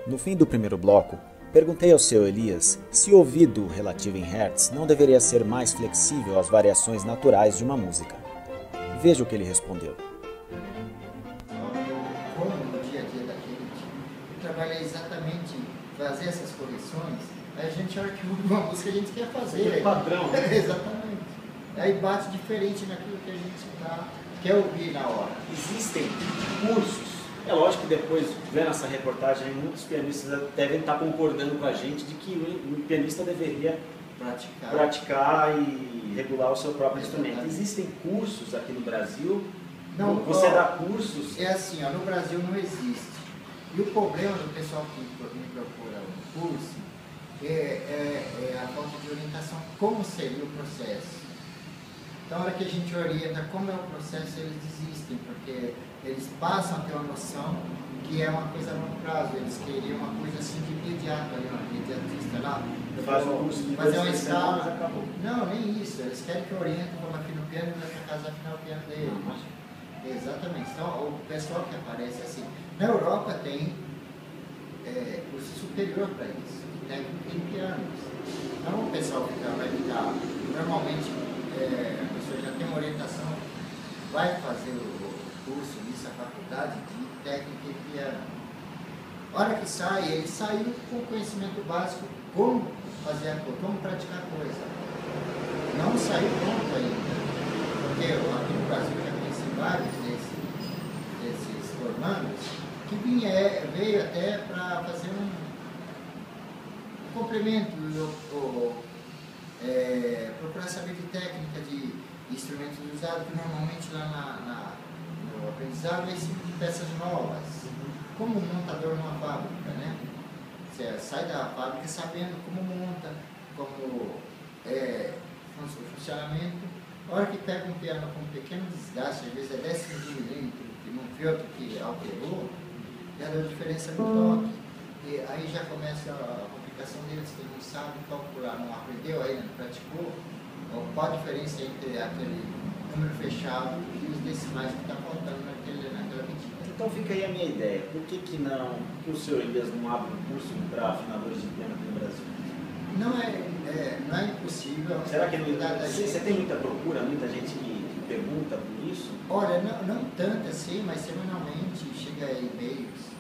No fim do primeiro bloco, perguntei ao seu Elias se o ouvido relativo em Hertz não deveria ser mais flexível às variações naturais de uma música. Veja o que ele respondeu. Como no dia a dia da gente, trabalhar exatamente, fazer essas correções, aí a gente arquiva uma música que a gente quer fazer. É padrão. Exatamente. Aí bate diferente naquilo que a gente quer ouvir na hora. Existem cursos. É lógico que depois, vendo essa reportagem, muitos pianistas devem estar concordando com a gente de que o pianista deveria praticar e regular o seu próprio instrumento. Existem cursos aqui no Brasil? Não, você dá cursos? É assim, no Brasil não existe. E o problema do pessoal que me procura um curso é a falta de orientação, como seria o processo. Então, na hora que a gente orienta como é o processo, eles desistem, porque eles passam a ter uma noção que é uma coisa a longo prazo. Eles queriam uma coisa assim de imediato, ali, uma imediatista lá. Faz um curso de fazer uma escala. Acabou. Não, nem isso. Eles querem que eu oriente como aqui no piano e vai para casa afinar o piano dele. Exatamente. Então, o pessoal que aparece assim. Na Europa tem curso superior para isso, técnico de pianos. Então, o pessoal vai ficar normalmente. A pessoa já tem uma orientação, vai fazer o curso nisso, a faculdade de técnica e piano. A hora que sai, ele saiu com conhecimento básico como fazer a coisa, como praticar a coisa. Não saiu pronto ainda, porque aqui no Brasil já conheci vários desses formandos que veio até para fazer um complemento procurar saber de técnica de instrumentos usados, que normalmente lá no aprendizado é esse tipo de peças novas, como um montador numa fábrica, né? Você sai da fábrica sabendo como monta, como o funcionamento. A hora que pega um piano com um pequeno desgaste, às vezes é 10 milímetros, que não foi outro que alterou, já deu diferença no toque. E aí já começa a complicação deles, que não sabe calcular, não aprendeu ainda, não praticou. Qual a diferença entre aquele número fechado e os decimais que está faltando naquela medida? Então fica aí a minha ideia. Por que o senhor Elias não abre um curso para afinadores de piano aqui no Brasil? Não é impossível. Será que você tem muita procura, muita gente que pergunta por isso? Olha, não tanto assim, mas semanalmente chega e-mails.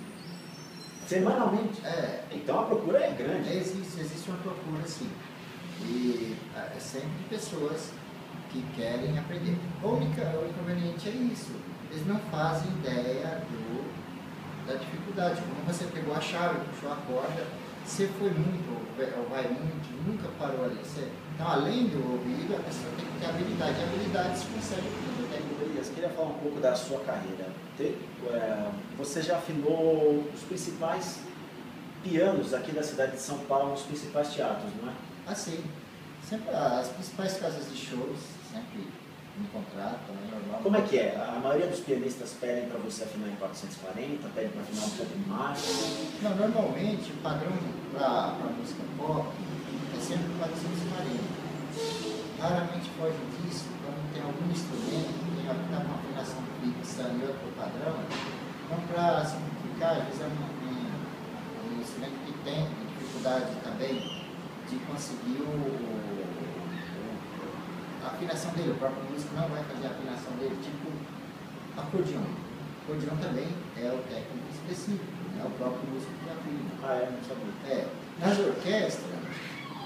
Semanalmente? Então a procura é grande. Existe uma procura, sim. E é sempre pessoas que querem aprender. O inconveniente é isso. Eles não fazem ideia da dificuldade. Como você pegou a chave, puxou a corda, você foi muito, ou vai muito, nunca parou ali. Então, além do ouvido, a pessoa tem que ter habilidade. A habilidade se consegue com Elias, queria falar um pouco da sua carreira. Você já afinou os principais pianos aqui da cidade de São Paulo, nos principais teatros, não é? Assim, sempre as principais casas de shows, sempre me contratam, é normal. Como é que é? A maioria dos pianistas pedem para você afinar em 440, pedem para afinar um pouco mais? Não, normalmente o padrão para música pop é sempre 440. Raramente foge disso, quando tem algum instrumento que está com uma afinação fixa e outro padrão. Então, para simplificar, às vezes é um instrumento que tem dificuldade também de conseguir a afinação dele. O próprio músico não vai fazer a afinação dele, tipo acordeão. Acordeão também é o técnico específico, é o próprio músico que afina. Não sabia. Nas orquestras,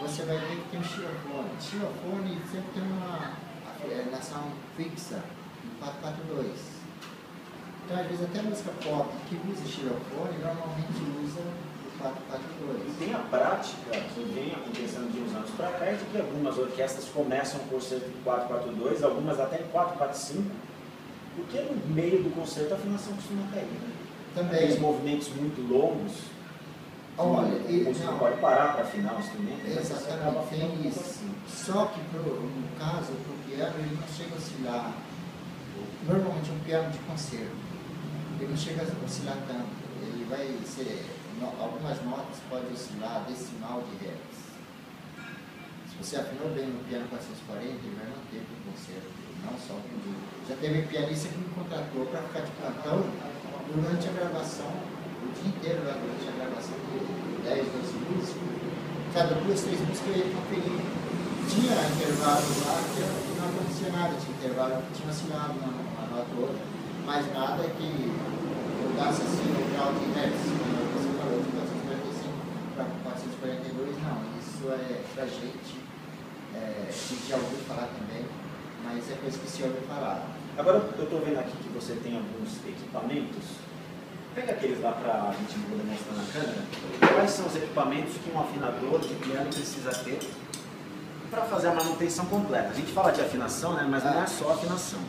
você vai ver que tem o xilofone. O xilofone sempre tem uma afinação fixa, em 442. Então, às vezes, até música pop que usa xilofone, normalmente usa o 442. E tem a prática que vem acontecendo de uns anos para cá, de que algumas orquestras começam o concerto em 442, algumas até em 445, porque no meio do concerto a afinação costuma cair, né? Também. Aqueles movimentos muito longos, olha, o músico pode parar para afinar o instrumento, exatamente, tem isso. Assim. Só que, no caso, para o piano, ele não chega a oscilar. Normalmente, um piano de concerto, ele não chega a oscilar tanto. Ele vai ser, algumas notas podem oscilar decimal de hertz. Se você afinou bem no piano 440, ele vai manter para o concerto, não só para o dia. Já teve pianista que me contratou para ficar de plantão durante a gravação, o dia inteiro durante a gravação dele. cada 2, 3 músicas eu ia conferir. Tinha intervalos lá que não acontecia nada, tinha intervalo que tinha oscilado uma nota ou outra, mas nada que mudasse assim o grau de hertz, como você falou, de 445 para 442, não. Isso é pra gente, a gente já ouviu falar também, mas é coisa que se ouve falar. Agora eu estou vendo aqui que você tem alguns equipamentos. Pega aqueles lá para a gente mostrar na câmera. Quais são os equipamentos que um afinador de piano precisa ter para fazer a manutenção completa? A gente fala de afinação, né? Mas não é só afinação.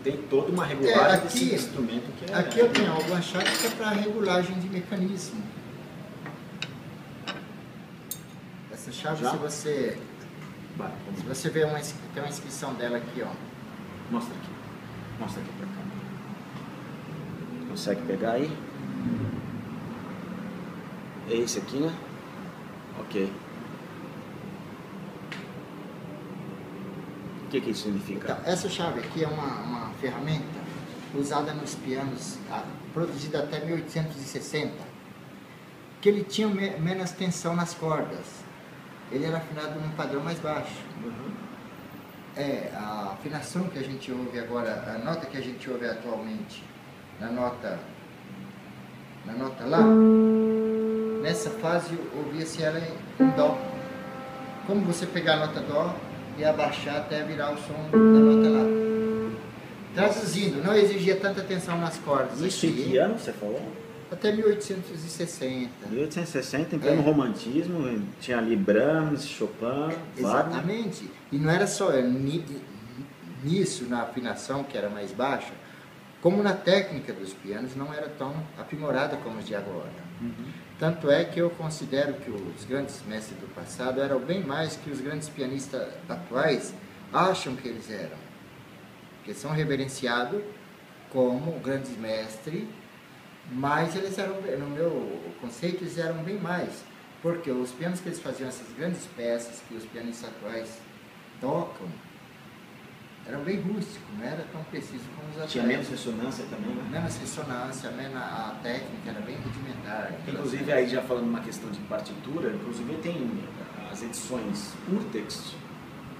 Tem toda uma regulagem desse instrumento que é... Aqui eu tenho algumas chaves que é para regulagem de mecanismo. Essa chave, se você ver tem uma inscrição dela aqui, ó. Mostra aqui pra cá. Consegue pegar aí? É esse aqui, né? Ok. O que isso significa? Então, essa chave aqui é uma ferramenta usada nos pianos, produzida até 1860, que ele tinha menos tensão nas cordas. Ele era afinado num padrão mais baixo. A afinação que a gente ouve agora, a nota que a gente ouve atualmente, na nota Lá, nessa fase ouvia-se ela em Dó. Como você pegar a nota Dó e abaixar até virar o som da nota Lá. Traduzindo, não exigia tanta tensão nas cordas. Isso em que ano você falou? Até 1860. 1860, em pleno romantismo, tinha ali Brahms, Chopin, exatamente. Wagner. E não era só nisso, na afinação, que era mais baixa, como na técnica dos pianos não era tão aprimorada como os de agora. Tanto é que eu considero que os grandes mestres do passado eram bem mais que os grandes pianistas atuais acham que eles eram. Porque são reverenciados como grandes mestres, mas eles eram, no meu conceito, eles eram bem mais. Porque os pianos que eles faziam, essas grandes peças que os pianistas atuais tocam, eram bem rústicos, não era tão preciso como os atuais. Tinha menos ressonância também, né? Menos ressonância, a técnica era bem rudimentar. Inclusive, aí já falando uma questão de partitura, inclusive tem as edições Urtext,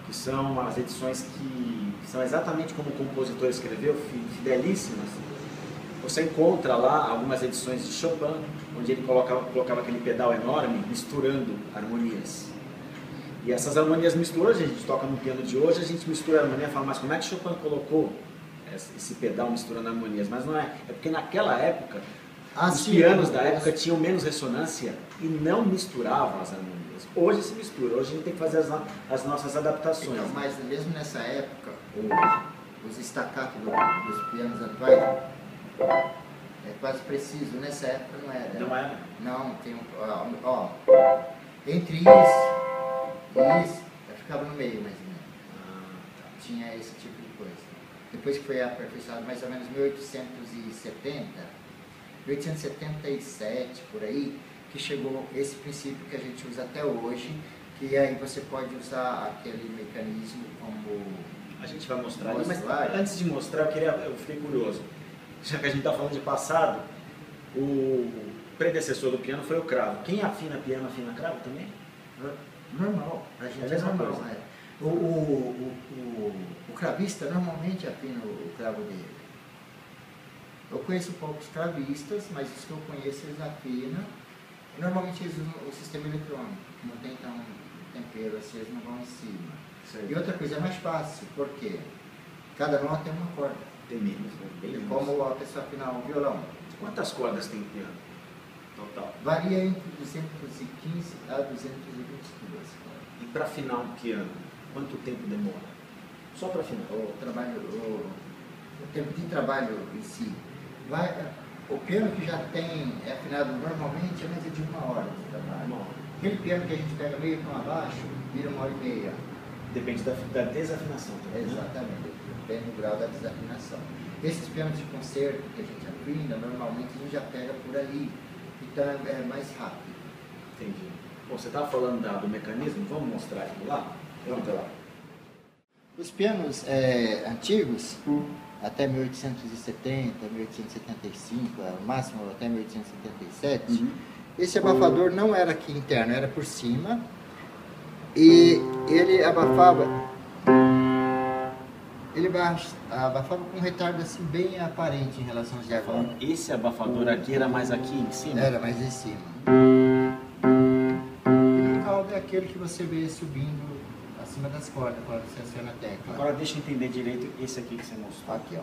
que são as edições que são exatamente como o compositor escreveu, fidelíssimas. Você encontra lá algumas edições de Chopin, onde ele colocava aquele pedal enorme, misturando harmonias. E essas harmonias misturam, a gente toca no piano de hoje, a gente mistura a harmonia e fala, mas como é que Chopin colocou esse pedal misturando harmonias? Mas não é, é porque naquela época, os pianos da época tinham menos ressonância e não misturavam as harmonias. Hoje se mistura, hoje a gente tem que fazer as nossas adaptações. Então, mas mesmo nessa época, os staccato dos pianos atuais é quase preciso, nessa época não era. Não era? Não, tem entre isso, eu ficava no meio mais ou menos. Tinha esse tipo de coisa. Depois que foi aperfeiçoado mais ou menos 1877, por aí, que chegou esse princípio que a gente usa até hoje, que aí você pode usar aquele mecanismo como... A gente vai mostrar ali, mas antes de mostrar, eu fiquei curioso. Já que a gente está falando de passado, o predecessor do piano foi o cravo. Quem afina piano, afina cravo também? Normal, a gente é normal. O cravista normalmente afina o cravo dele. Eu conheço poucos cravistas, mas os que eu conheço eles afinam. Normalmente eles usam o sistema eletrônico, que não tem tão tempero assim, eles não vão em cima. Certo. E outra coisa é mais fácil, porque cada nota é uma corda. Tem menos, bem como a pessoa afinar um violão. Quantas cordas tem o piano total? Varia entre 215 a 222 cordas. E para afinar um piano, quanto tempo demora? Só para afinar? O tempo de trabalho em si. O piano que já é afinado normalmente é média de 1 hora de trabalho. Aquele piano que a gente pega meio para abaixo, vira 1h30. Depende da desafinação também, né? Exatamente, depende do grau da desafinação. Esses pianos de concerto que a gente afina, normalmente a gente já pega por ali, então é mais rápido. Entendi. Bom, você estava falando do mecanismo, vamos mostrar aqui lá? Vamos lá. Os pianos antigos, até 1870, 1875, o máximo até 1877, esse abafador não era aqui interno, era por cima, E ele abafava com um retardo assim bem aparente em relação aos de agora. Esse abafador aqui era mais aqui em cima? Era mais em cima. E o caldo é aquele que você vê subindo acima das cordas quando você aciona a tecla. Agora deixa eu entender direito esse aqui que você mostrou. Aqui, ó.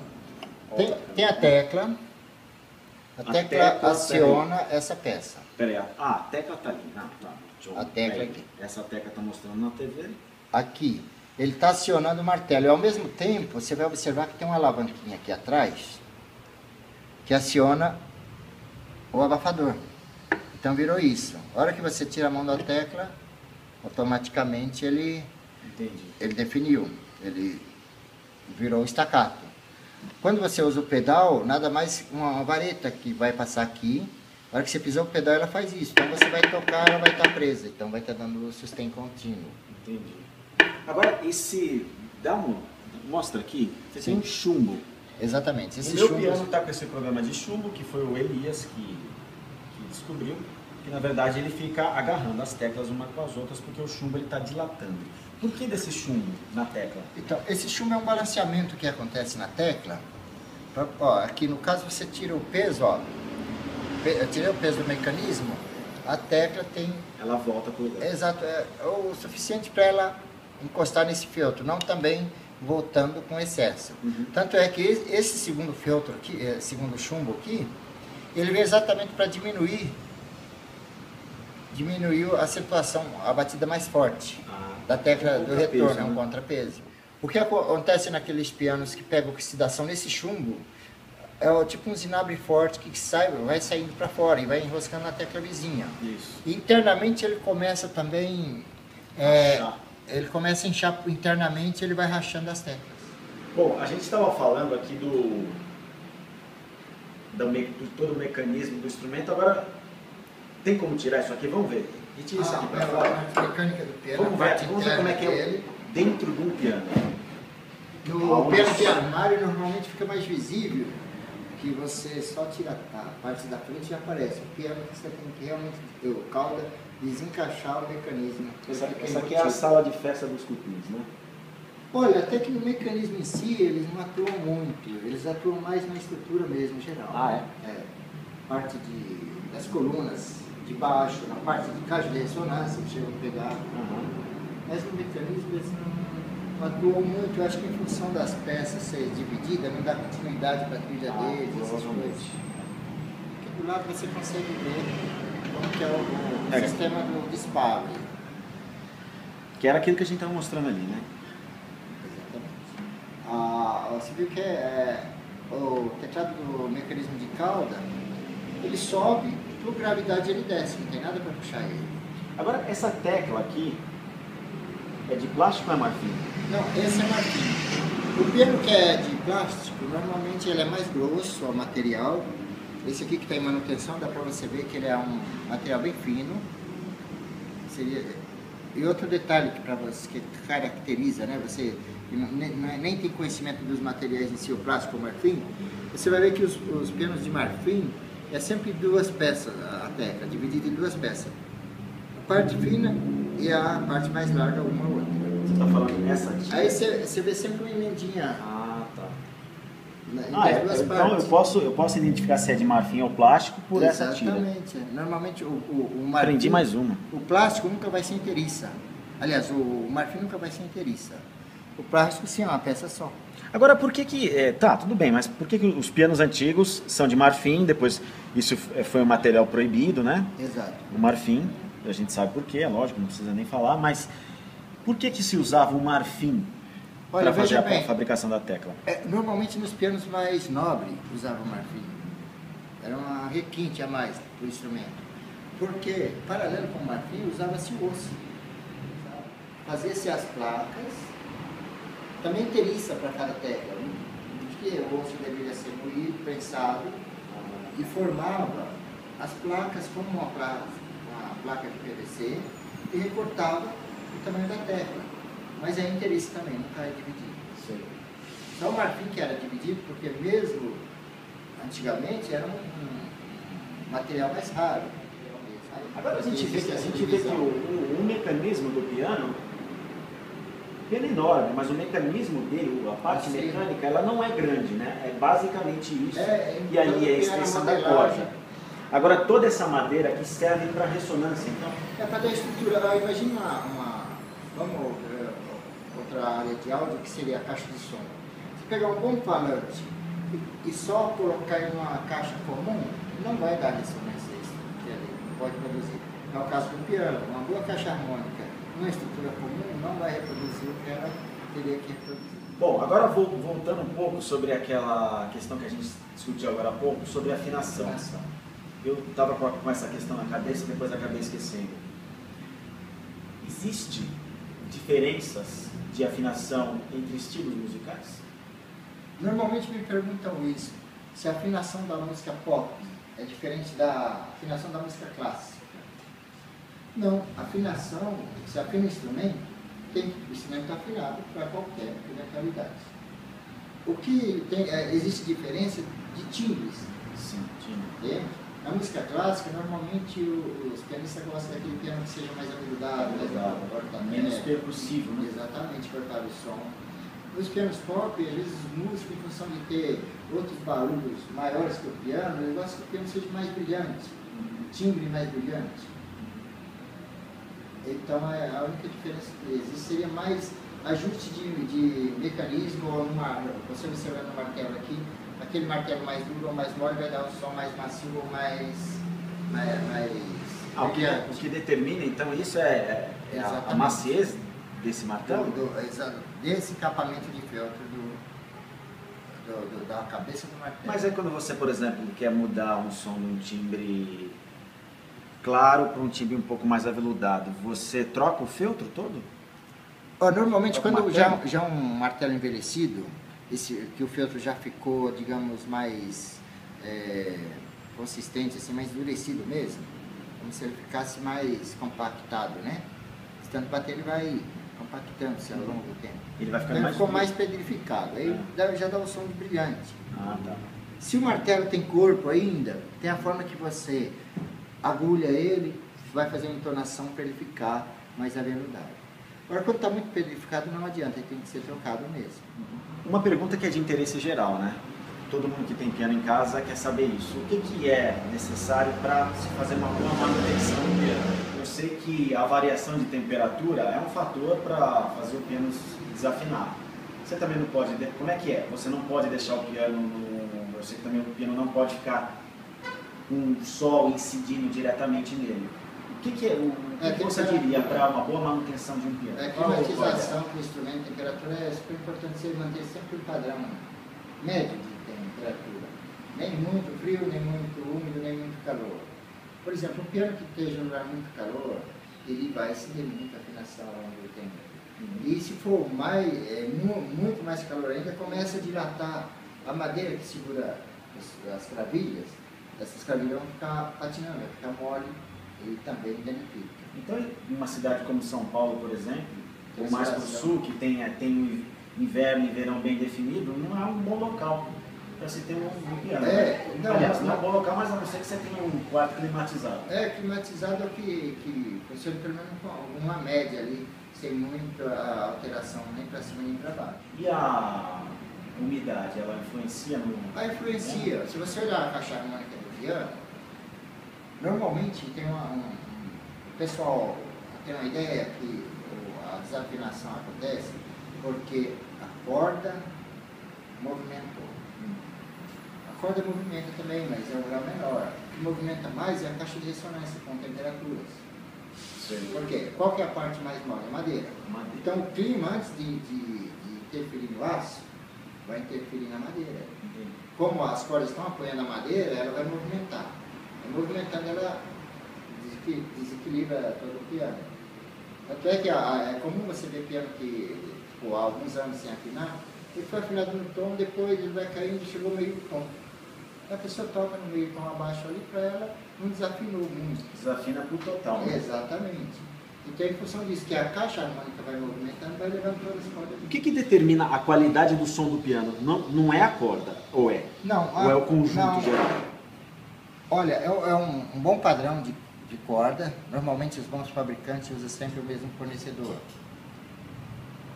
Tem a tecla. A tecla aciona essa peça. Peraí, a tecla tá ali. Ah, tá. A tecla aqui. Essa tecla tá mostrando na TV. Aqui. Ele está acionando o martelo. E ao mesmo tempo, você vai observar que tem uma alavanquinha aqui atrás que aciona o abafador. Então virou isso. A hora que você tira a mão da tecla, automaticamente ele definiu. Ele virou um staccato. Quando você usa o pedal, nada mais uma vareta que vai passar aqui. Na hora que você pisar o pedal, ela faz isso. Então você vai tocar, ela vai estar presa. Então vai estar dando sustain contínuo. Entendi. Agora, mostra aqui, você tem um chumbo. Exatamente. O meu piano está com esse programa de chumbo, que foi o Elias que descobriu, que na verdade ele fica agarrando as teclas uma com as outras, porque o chumbo está dilatando. Por que desse chumbo na tecla? Então, esse chumbo é um balanceamento que acontece na tecla. Ó, aqui no caso você tira o peso, ó. Eu tirei o peso do mecanismo, a tecla tem... Ela volta para o lugar. Exato, é o suficiente para ela encostar nesse feltro, não também voltando com excesso. Tanto é que esse segundo feltro aqui, segundo chumbo aqui, ele veio exatamente para diminuir a acentuação, a batida mais forte da tecla do retorno, é um contrapeso. O que acontece naqueles pianos que pegam oxidação nesse chumbo é tipo um zinabre forte que vai saindo para fora e vai enroscando na tecla vizinha. Isso. E internamente ele começa também ele começa a inchar internamente, ele vai rachando as teclas. Bom, a gente estava falando aqui do todo o mecanismo do instrumento. Agora, tem como tirar isso aqui? Vamos ver. E tira isso aqui para fora. A mecânica do piano. Vamos ver como é que é dentro de um piano. No piano de armário normalmente fica mais visível, que você só tira a parte da frente e já aparece. O piano que você tem que realmente, o cauda, desencaixar o mecanismo. Essa aqui é a sala de festa dos cupins, né? Olha, até que no mecanismo em si eles não atuam muito, eles atuam mais na estrutura mesmo, geral. Ah, é? É. Parte das colunas de baixo, na parte de caixa de ressonância, que chegam a pegar. Mas no mecanismo eles não atuam muito, eu acho que em função das peças ser divididas, não dá continuidade para a trilha deles, essas coisas. Aqui do lado você consegue ver como que é o sistema do disparo. Que era aquilo que a gente estava mostrando ali, né? Você viu que o teclado do mecanismo de cauda, ele sobe, por gravidade ele desce, não tem nada para puxar ele. Agora, essa tecla aqui é de plástico ou é marfim? Não, esse é marfim. O piano que é de plástico, normalmente ele é mais grosso, o material. Esse aqui que está em manutenção, dá para você ver que ele é um material bem fino. E outro detalhe que caracteriza, né? Você nem tem conhecimento dos materiais em si, o plástico ou o marfim, você vai ver que os pianos de marfim é sempre duas peças, a tecla, dividida em duas peças. A parte fina e a parte mais larga, uma ou outra. Você está falando essa aqui? Aí você vê sempre uma emendinha. Tá. Então eu posso identificar se é de marfim ou plástico por essa tira. Exatamente. Normalmente o marfim... Aprendi mais uma. O plástico nunca vai ser inteiriça. Aliás, o marfim nunca vai ser inteiriça. O plástico sim é uma peça só. Agora, por que tá, tudo bem, mas por que os pianos antigos são de marfim, depois isso foi um material proibido, né? Exato. O marfim, a gente sabe por quê, é lógico, não precisa nem falar, mas por que se usava o marfim para fazer a fabricação da tecla? Normalmente nos pianos mais nobres usavam marfim. Era uma requinte a mais para o instrumento. Porque, paralelo com o marfim, usava-se o osso. Fazia-se as placas, também inteiriça para cada tecla, porque o osso deveria ser moído, prensado e formava as placas como uma placa de PVC e recortava o tamanho da tecla. Mas é inteiriça também, nunca é dividido. Sim. Só o marfim que era dividido, porque mesmo antigamente era um material mais raro. Agora a gente vê que o mecanismo do piano é enorme, mas o mecanismo dele, a parte mecânica, ela não é grande, né? É basicamente isso. E aí é a extensão da corda. Agora toda essa madeira aqui serve para ressonância, então. É para dar estrutura. Imagina outra área de áudio que seria a caixa de som. Se pegar um bom falante e só colocar em uma caixa comum, não vai dar ressonância isso que ele pode produzir. É o caso do piano. Uma boa caixa harmônica, numa estrutura comum, não vai reproduzir o que ela teria que reproduzir. Bom, agora voltando um pouco sobre aquela questão que a gente discutiu agora há pouco, sobre afinação. Eu estava com essa questão na cabeça e depois acabei esquecendo. Existe diferenças de afinação entre estilos musicais? Normalmente me perguntam isso, se a afinação da música pop é diferente da afinação da música clássica. Não, afinação, se afina o instrumento, tem o instrumento afinado para qualquer eventualidade. O que tem, existe diferença de timbres. Sim, timbre. Na música clássica, normalmente os pianistas gostam daquele piano que seja mais aveludado, menos percussivo, né? Exatamente, cortar o som. Nos pianos pop, às vezes os músicos, em função de ter outros barulhos maiores que o piano, eles gostam que o piano seja mais brilhante, timbre mais brilhante. Então a única diferença que existe seria mais ajuste de mecanismo, ou você observando no martelo aqui, aquele martelo mais duro ou mais mole vai dar um som mais macio ou mais o que determina então isso é a maciez desse martelo? Desse encapamento de feltro da cabeça do martelo. Mas é quando você, por exemplo, quer mudar um som de um timbre claro para um timbre um pouco mais aveludado, você troca o feltro todo? Normalmente quando já um martelo envelhecido, que o feltro já ficou, digamos, mais consistente, assim, mais endurecido mesmo, como se ele ficasse mais compactado, né? Estando bater, ele vai compactando-se ao longo do tempo. Ele vai ficando então, ficou mais pedrificado, aí já dá um som de brilhante. Tá. Se o martelo tem corpo ainda, tem a forma que você agulha ele, vai fazer uma entonação para ele ficar mais aveludado. Agora, quando está muito pedrificado, não adianta, ele tem que ser trocado mesmo. Uma pergunta que é de interesse geral, né? Todo mundo que tem piano em casa quer saber isso. O que é necessário para se fazer uma boa manutenção do piano? Eu sei que a variação de temperatura é um fator para fazer o piano desafinar. Você também não pode... Como é que é? Você não pode deixar o piano no... Eu sei que também o piano não pode ficar com o sol incidindo diretamente nele. O que você diria para uma boa manutenção de um piano? A climatização do instrumento, a temperatura é super importante você manter sempre um padrão médio de temperatura. Nem muito frio, nem muito úmido, nem muito calor. Por exemplo, um piano que esteja num lugar muito calor, ele vai ceder muito a afinação ao longo do tempo. E se for muito mais calor ainda, começa a dilatar a madeira que segura as cravilhas. Essas cravilhas vão ficar patinando, vai ficar mole. E também danifica. Então, em uma cidade como São Paulo, por exemplo, ou mais para o sul, que tem inverno e verão bem definido, não é um bom local para se ter um piano. Aliás, não é um bom local, mas a não ser que você tenha um quarto climatizado. Climatizado é o que funciona pelo menos com uma média ali, sem muita alteração nem para cima nem para baixo. E a umidade, ela influencia no... Influencia. Se você olhar a caixa harmônica do piano, normalmente tem o pessoal tem uma ideia que a desafinação acontece porque a corda movimentou. A corda movimenta também, mas é um grau menor. O que movimenta mais é a caixa de ressonância com temperaturas. Por quê? Qual que é a parte mais mole? A madeira. Então o clima, antes de interferir no aço, vai interferir na madeira. Como as cordas estão apoiando a madeira, ela vai movimentar. Movimentando, ela desequilibra todo o piano. Tanto é que é comum você ver piano que ficou há alguns anos sem afinar, ele foi afinado no tom, depois ele vai caindo e chegou no meio do tom. A pessoa toca no meio do tom abaixo ali, para ela não desafinou muito. Desafina por total. Né? Exatamente. Então, em função disso, que a caixa harmônica vai movimentando, vai levando todas as cordas. O que determina a qualidade do som do piano? Não é a corda, ou é? Não. Ou é o conjunto geral? Olha, é um bom padrão de corda. Normalmente os bons fabricantes usam sempre o mesmo fornecedor,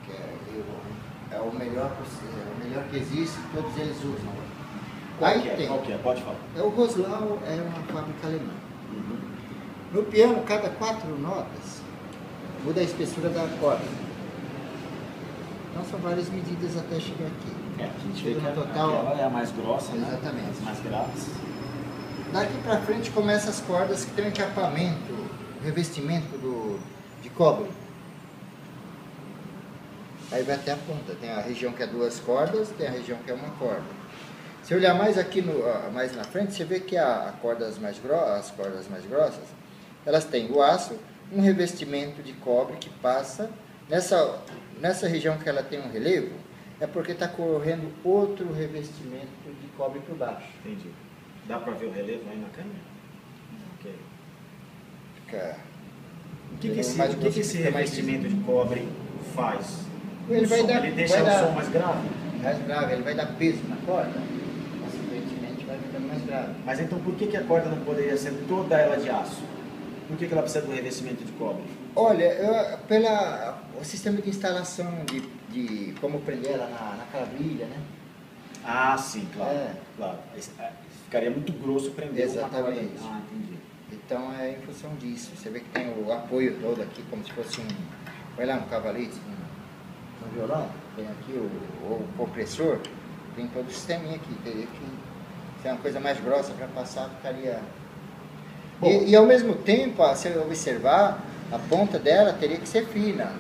que é o melhor que existe, todos eles usam. Qual que é? Pode falar. O Roslau é uma fábrica alemã. No piano, cada 4 notas muda a espessura da corda. Então são várias medidas até chegar aqui. A gente chega vê que no total. Aquela é a mais grossa, Exatamente. Né? As mais graves. Daqui para frente começam as cordas que tem um encapamento, revestimento de cobre. Aí vai até a ponta. Tem a região que é 2 cordas, tem a região que é 1 corda. Se olhar mais aqui mais na frente, você vê que as cordas mais grossas, elas têm o aço, um revestimento de cobre que passa. Nessa região que ela tem um relevo, é porque está correndo outro revestimento de cobre por baixo. Entendi. Dá para ver o relevo aí na câmera? Ok. O que esse revestimento de cobre faz? Ele deixa o som mais grave? Mais grave, ele vai dar peso na corda, consequentemente vai ficando mais grave. Mas então por que a corda não poderia ser toda ela de aço? Por que ela precisa do revestimento de cobre? Olha, o sistema de instalação de como prender ela naquela brilha, né? Ah, sim, claro. Claro. Ficaria muito grosso prender. Exatamente. Ah, entendi. Então é em função disso. Você vê que tem o apoio todo aqui, como se fosse um cavalete no violão. Tem aqui o compressor, tem todo o sisteminha aqui. Teria que ser uma coisa mais grossa para passar, ficaria... E ao mesmo tempo, se você observar, a ponta dela teria que ser fina,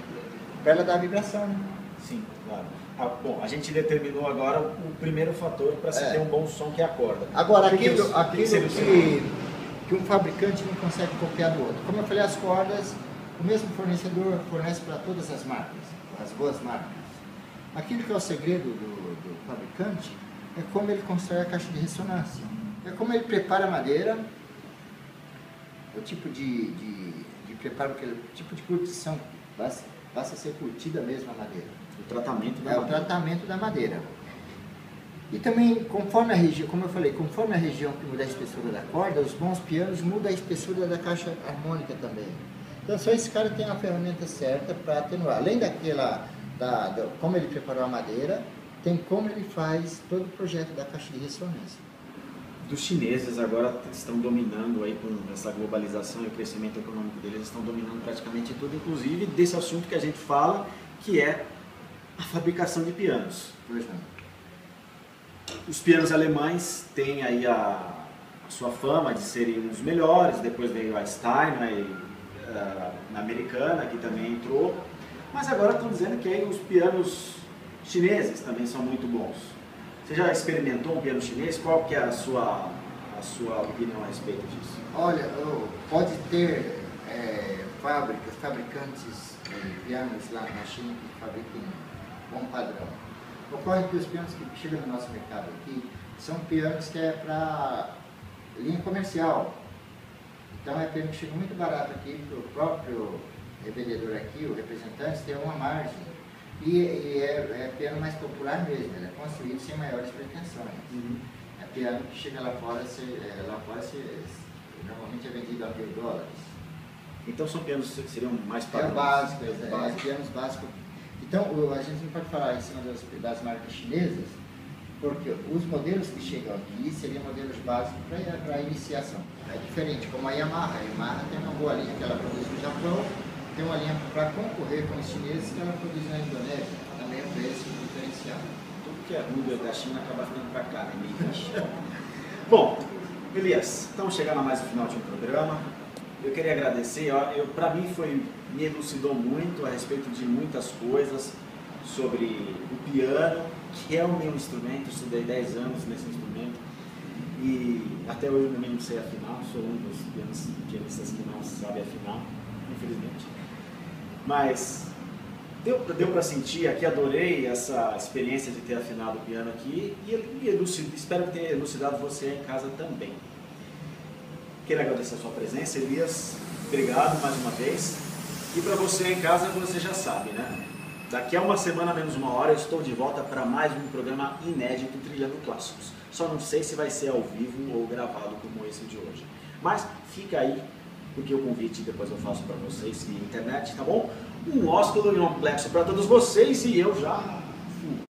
para ela dar vibração. Né? Sim, claro. Bom, a gente determinou agora o primeiro fator para se ter um bom som, que é a corda. Agora, aquilo que um fabricante não consegue copiar do outro. Como eu falei, as cordas, o mesmo fornecedor fornece para todas as marcas, as boas marcas. Aquilo que é o segredo do fabricante é como ele constrói a caixa de ressonância. É como ele prepara a madeira, o tipo de preparo, o tipo de curtição, passa a ser curtida mesmo a madeira. O tratamento da madeira. O tratamento da madeira. E também, conforme a região, como eu falei, conforme a região que muda a espessura da corda, os bons pianos mudam a espessura da caixa harmônica também. Então só esse cara tem a ferramenta certa para atenuar. Além como ele preparou a madeira, tem como ele faz todo o projeto da caixa de ressonância. Dos chineses agora estão dominando aí com essa globalização e o crescimento econômico deles, estão dominando praticamente tudo, inclusive desse assunto que a gente fala, que é a fabricação de pianos. Pois não. Os pianos alemães têm aí a sua fama de serem os melhores, depois veio a Steinway, na americana, que também entrou, mas agora estão dizendo que aí os pianos chineses também são muito bons. Você já experimentou um piano chinês? Qual que é a sua opinião a respeito disso? Olha, pode ter fabricantes de pianos lá na China que fabricam bom padrão. Ocorre que os pianos que chegam no nosso mercado aqui são pianos que é para linha comercial. Então é piano que chega muito barato aqui, para o próprio revendedor aqui, o representante, tem uma margem. E é piano mais popular mesmo, ele é construído sem maiores pretensões. É piano que chega lá fora, normalmente é vendido a $1.000. Então são pianos que seriam mais básicos, pianos básicos. Então a gente não pode falar em cima das marcas chinesas, porque os modelos que chegam aqui seriam modelos básicos para iniciação. É diferente, como a Yamaha tem uma boa linha que ela produz no Japão, tem uma linha para concorrer com os chineses que ela produz na Indonésia, também é um preço diferenciado. Tudo que é ruim da China acaba ficando para cá, né? Bom, Elias, estamos chegando a mais um final de um programa. Eu queria agradecer, para mim me elucidou muito a respeito de muitas coisas sobre o piano, que é o meu instrumento, estudei 10 anos nesse instrumento e até hoje eu também não sei afinar, sou um dos pianistas que não sabe afinar, infelizmente. Mas deu para sentir aqui, adorei essa experiência de ter afinado o piano aqui e espero que tenha elucidado você em casa também. Quero agradecer a sua presença, Elias, obrigado mais uma vez. E para você em casa, você já sabe, né? Daqui a uma semana, menos uma hora, eu estou de volta para mais um programa inédito Trilhando Clássicos. Só não sei se vai ser ao vivo ou gravado como esse de hoje. Mas fica aí porque o convite depois eu faço para vocês via internet, tá bom? Um ósculo e um plexo para todos vocês e eu já